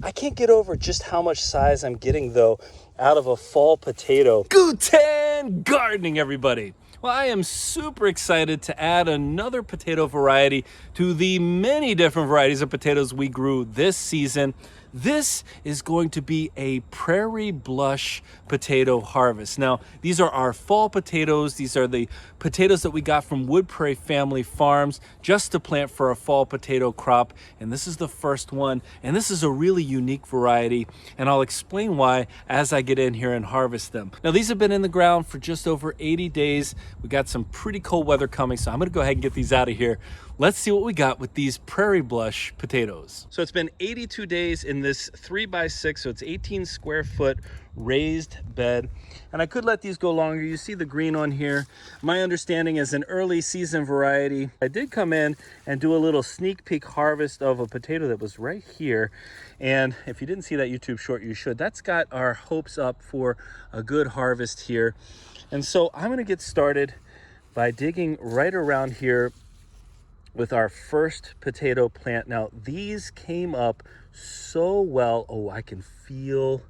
I can't get over just how much size I'm getting, though, out of a fall potato. Guten gardening, everybody. Well, I am super excited to add another potato variety to the many different varieties of potatoes we grew this season. This is going to be a Prairie Blush potato harvest. Now, these are our fall potatoes. These are the potatoes that we got from Wood Prairie Family Farms just to plant for a fall potato crop. And this is the first one. And this is a really unique variety. And I'll explain why as I get in here and harvest them. Now, these have been in the ground for just over 80 days. We got some pretty cold weather coming, so I'm gonna go ahead and get these out of here. Let's see what we got with these Prairie Blush potatoes. So it's been 82 days in this 3x6, so it's 18 square foot raised bed. And I could let these go longer. You see the green on here. My understanding is an early season variety. I did come in and do a little sneak peek harvest of a potato that was right here. And if you didn't see that YouTube short, you should. That's got our hopes up for a good harvest here. And so I'm gonna get started by digging right around here with our first potato plant. Now, these came up so well. Oh, I can feel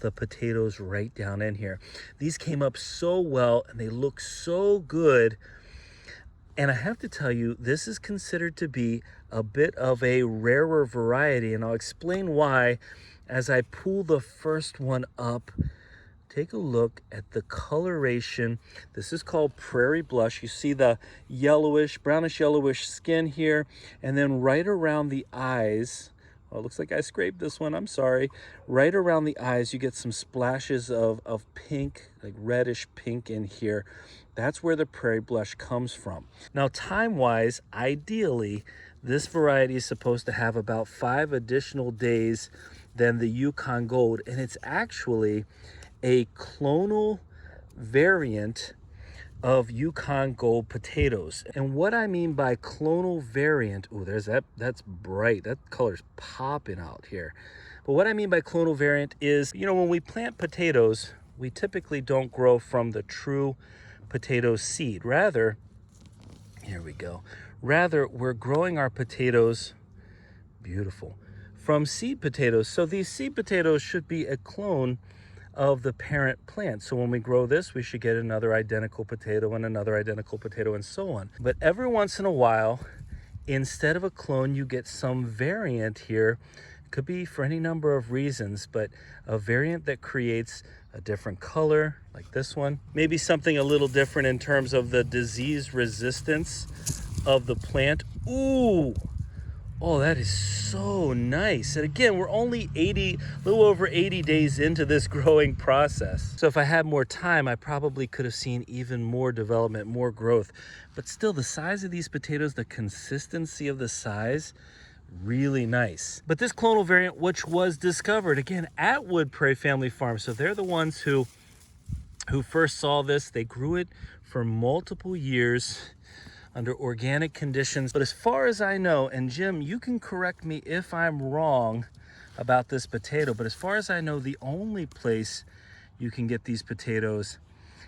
the potatoes right down in here. These came up so well and they look so good. And I have to tell you, this is considered to be a bit of a rarer variety, and I'll explain why as I pull the first one up. Take a look at the coloration. This is called Prairie Blush. You see the yellowish, brownish yellowish skin here. And then right around the eyes, oh, it looks like I scraped this one, I'm sorry. Right around the eyes, you get some splashes of pink, like reddish pink in here. That's where the Prairie Blush comes from. Now, time-wise, ideally, this variety is supposed to have about 5 additional days than the Yukon Gold. And it's actually a clonal variant of Yukon Gold potatoes. And what I mean by clonal variant, oh, there's that's bright. That color's popping out here. But what I mean by clonal variant is, you know, when we plant potatoes, we typically don't grow from the true potato seed. Rather, here we go. Rather, we're growing our potatoes, beautiful, from seed potatoes. So these seed potatoes should be a clone of the parent plant. So when we grow this, we should get another identical potato and another identical potato and so on. But every once in a while, instead of a clone, you get some variant here. It could be for any number of reasons, but a variant that creates a different color, like this one. Maybe something a little different in terms of the disease resistance of the plant. Ooh! Oh, that is so nice. And again, we're only a little over 80 days into this growing process. So if I had more time, I probably could have seen even more development, more growth. But still, the size of these potatoes, the consistency of the size, really nice. But this clonal variant, which was discovered, again, at Wood Prairie Family Farm. So they're the ones who first saw this. They grew it for multiple years under organic conditions. But as far as I know, and Jim, you can correct me if I'm wrong about this potato, but as far as I know, the only place you can get these potatoes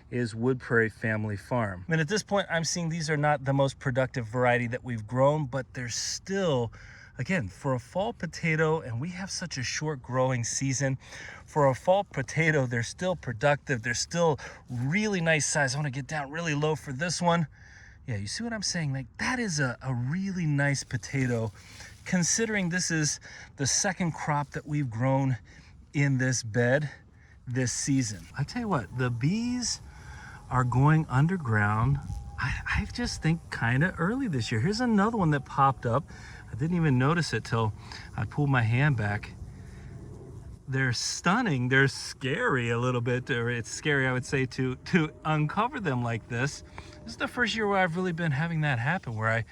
is Wood Prairie Family Farm. And at this point, I'm seeing these are not the most productive variety that we've grown, but they're still, again, for a fall potato, and we have such a short growing season, for a fall potato, they're still productive. They're still really nice size. I want to get down really low for this one. Yeah, you see what I'm saying? Like, that is a really nice potato, considering this is the second crop that we've grown in this bed this season. I tell you what, the bees are going underground, I just think kind of early this year. Here's another one that popped up. I didn't even notice it till I pulled my hand back. They're stunning. They're scary a little bit, or it's scary, I would say, to uncover them like this. This is the first year where I've really been having that happen, where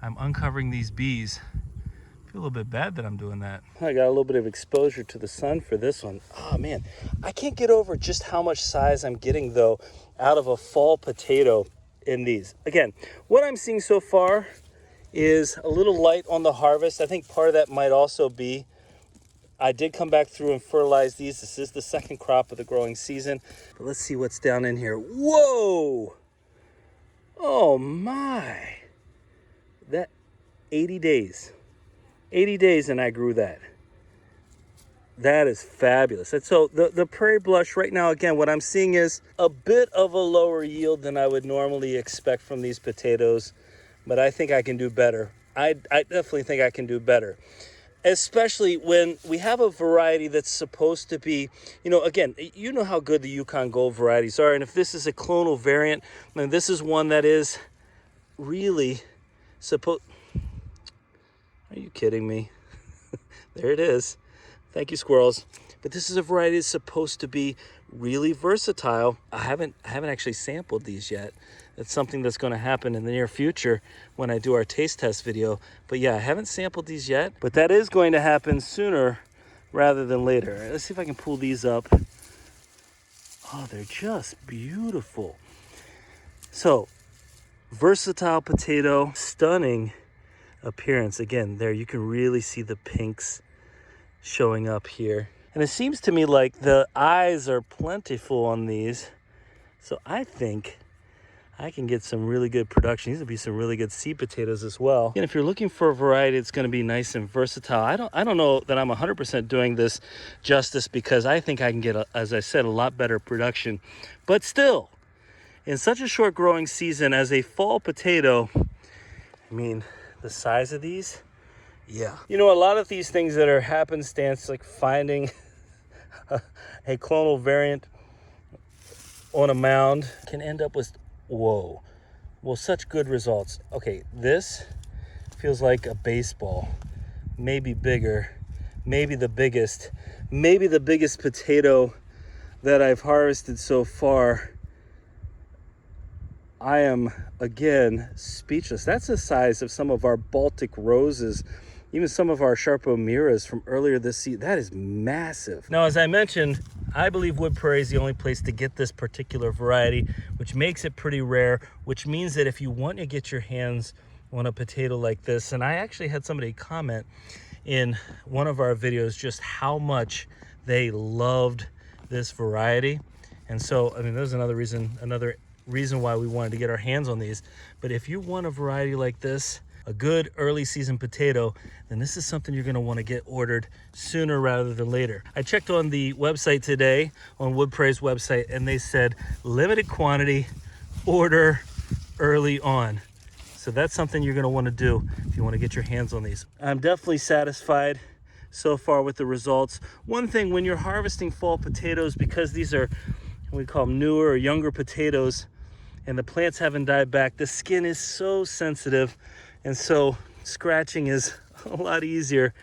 I'm uncovering these bees. I feel a little bit bad that I'm doing that. I got a little bit of exposure to the sun for this one. Oh man, I can't get over just how much size I'm getting, though, out of a fall potato in these. Again, what I'm seeing so far is a little light on the harvest. I think part of that might also be I did come back through and fertilize these. This is the second crop of the growing season. But let's see what's down in here. Whoa! Oh my! That 80 days. 80 days and I grew that. That is fabulous. And so the Prairie Blush right now, again, what I'm seeing is a bit of a lower yield than I would normally expect from these potatoes, but I think I can do better. I definitely think I can do better, especially when we have a variety that's supposed to be, you know, again, you know how good the Yukon Gold varieties are, and if this is a clonal variant, then this is one that is really supposed... Are you kidding me? There it is. Thank you, squirrels. But this is a variety that's supposed to be really versatile. I haven't actually sampled these yet. That's something that's going to happen in the near future when I do our taste test video. But yeah, I haven't sampled these yet, but that is going to happen sooner rather than later. Let's see if I can pull these up. Oh, they're just beautiful. So, versatile potato, stunning appearance. Again, there you can really see the pinks showing up here. And it seems to me like the eyes are plentiful on these. So I think I can get some really good production. These would be some really good seed potatoes as well. And if you're looking for a variety that's going to be nice and versatile, I don't know that I'm 100% doing this justice, because I think I can get, as I said, a lot better production. But still, in such a short growing season as a fall potato, I mean, the size of these, yeah. You know, a lot of these things that are happenstance, like finding a clonal variant on a mound, can end up with, whoa, well, such good results. Okay, this feels like a baseball, maybe bigger, maybe the biggest potato that I've harvested so far. I am, again, speechless. That's the size of some of our Baltic roses, even some of our Sharpo Miras from earlier this season. That is massive. Now, as I mentioned, I believe Wood Prairie is the only place to get this particular variety, which makes it pretty rare, which means that if you want to get your hands on a potato like this, and I actually had somebody comment in one of our videos just how much they loved this variety. And so, I mean, there's another reason why we wanted to get our hands on these. But if you want a variety like this, a good early season potato, then this is something you're going to want to get ordered sooner rather than later. I checked on the website today, on Wood Prairie's website, and they said limited quantity, order early on. So that's something you're going to want to do if you want to get your hands on these. I'm definitely satisfied so far with the results. One thing, when you're harvesting fall potatoes, because these are, we call them newer or younger potatoes, and the plants haven't died back, the skin is so sensitive, and so scratching is a lot easier.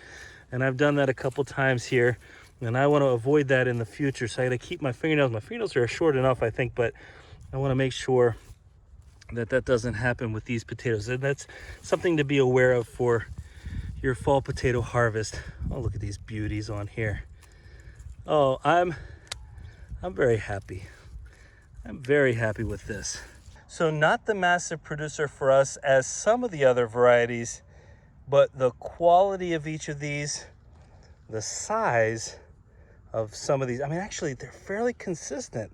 And I've done that a couple times here, and I want to avoid that in the future. So I got to keep my fingernails. My fingernails are short enough, I think, but I want to make sure that that doesn't happen with these potatoes. And that's something to be aware of for your fall potato harvest. Oh, look at these beauties on here. Oh, I'm very happy. I'm very happy with this. So not the massive producer for us as some of the other varieties, but the quality of each of these, the size of some of these, I mean, actually, they're fairly consistent.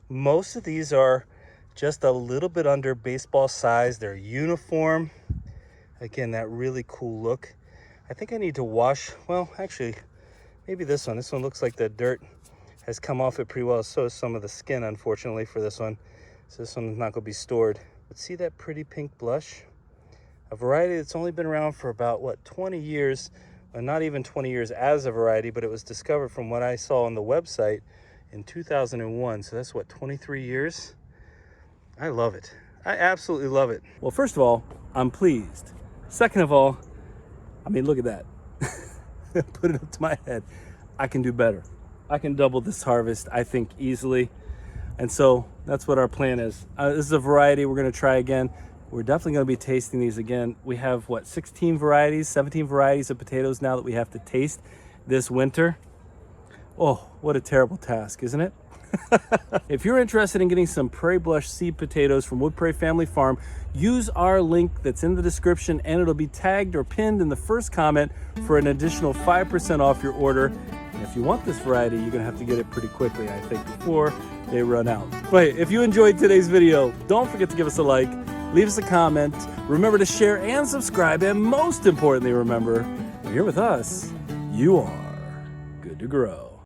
Most of these are just a little bit under baseball size. They're uniform. Again, that really cool look. I think I need to wash, well, actually, maybe this one. This one looks like the dirt has come off it pretty well. So is some of the skin, unfortunately, for this one. So this one's not going to be stored. But see that pretty pink blush? A variety that's only been around for about, what, 20 years. Well, not even 20 years as a variety, but it was discovered from what I saw on the website in 2001. So that's, what, 23 years? I love it. I absolutely love it. Well, first of all, I'm pleased. Second of all, I mean, look at that. Put it up to my head. I can do better. I can double this harvest, I think, easily. And so that's what our plan is. This is a variety we're going to try again. We're definitely going to be tasting these again. We have, what, 17 varieties of potatoes now that we have to taste this winter. Oh, what a terrible task, isn't it? If you're interested in getting some Prairie Blush seed potatoes from Wood Prairie Family Farm, use our link that's in the description, and it'll be tagged or pinned in the first comment for an additional 5% off your order. And if you want this variety, you're gonna have to get it pretty quickly, I think, before they run out. But if you enjoyed today's video, don't forget to give us a like, leave us a comment, remember to share and subscribe, and most importantly, remember, when you're with us, you are good. good to grow.